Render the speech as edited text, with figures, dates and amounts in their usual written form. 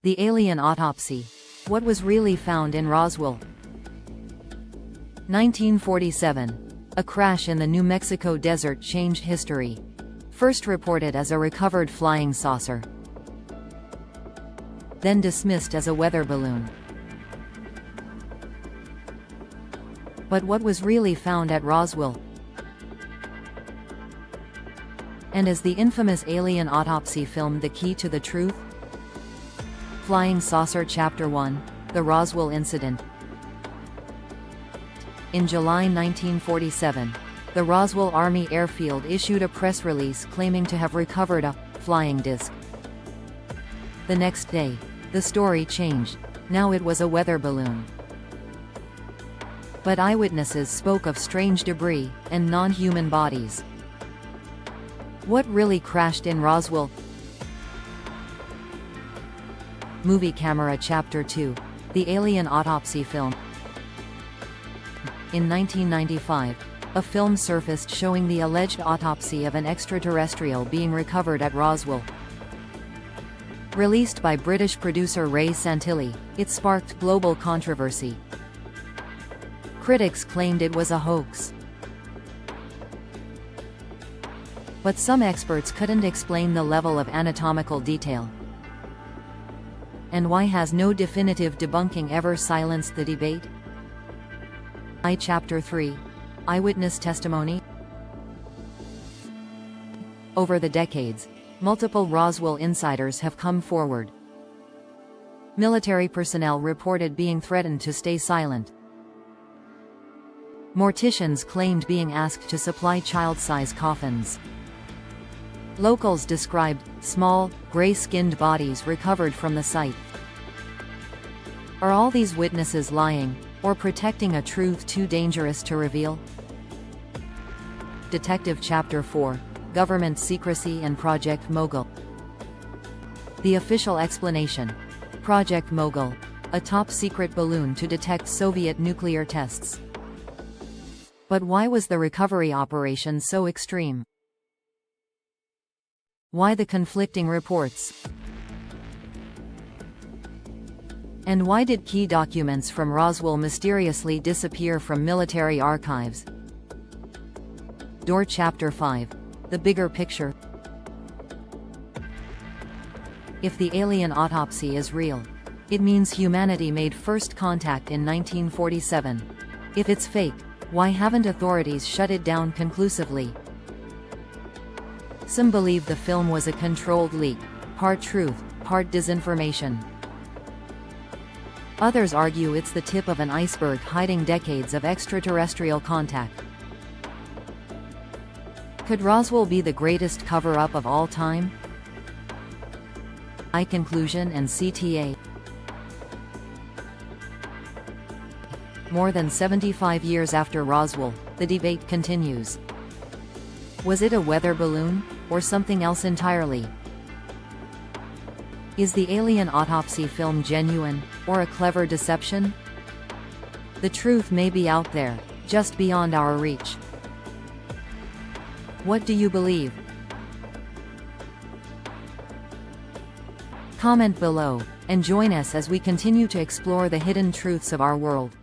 The Alien Autopsy. What was really found in Roswell? 1947. A crash in the New Mexico desert changed history. First reported as a recovered flying saucer, then dismissed as a weather balloon. But what was really found at Roswell? And is the infamous Alien Autopsy film the key to the truth? Flying Saucer Chapter 1: The Roswell Incident. In July 1947, the Roswell Army Airfield issued a press release claiming to have recovered a flying disc. The next day, the story changed. Now it was a weather balloon. But eyewitnesses spoke of strange debris and non-human bodies. What really crashed in Roswell? Movie Camera Chapter 2: The Alien Autopsy film. In 1995, a film surfaced showing the alleged autopsy of an extraterrestrial being recovered at Roswell. Released by British producer Ray Santilli, it sparked global controversy. Critics claimed it was a hoax. But some experts couldn't explain the level of anatomical detail. And why has no definitive debunking ever silenced the debate? Chapter 3: Eyewitness testimony. Over the decades, multiple Roswell insiders have come forward. Military personnel reported being threatened to stay silent. Morticians claimed being asked to supply child-size coffins. Locals described small, gray-skinned bodies recovered from the site. Are all these witnesses lying, or protecting a truth too dangerous to reveal? Detective Chapter 4: Government Secrecy and Project Mogul. The official explanation: Project Mogul, a top-secret balloon to detect Soviet nuclear tests. But why was the recovery operation so extreme? Why the conflicting reports? And why did key documents from Roswell mysteriously disappear from military archives? Chapter 5: The Bigger Picture. If the alien autopsy is real, it means humanity made first contact in 1947. If it's fake, why haven't authorities shut it down conclusively? Some believe the film was a controlled leak, part truth, part disinformation. Others argue it's the tip of an iceberg hiding decades of extraterrestrial contact. Could Roswell be the greatest cover-up of all time? Conclusion and CTA. More than 75 years after Roswell, the debate continues. Was it a weather balloon, or something else entirely? Is the Alien Autopsy film genuine, or a clever deception? The truth may be out there, just beyond our reach. What do you believe? Comment below, and join us as we continue to explore the hidden truths of our world.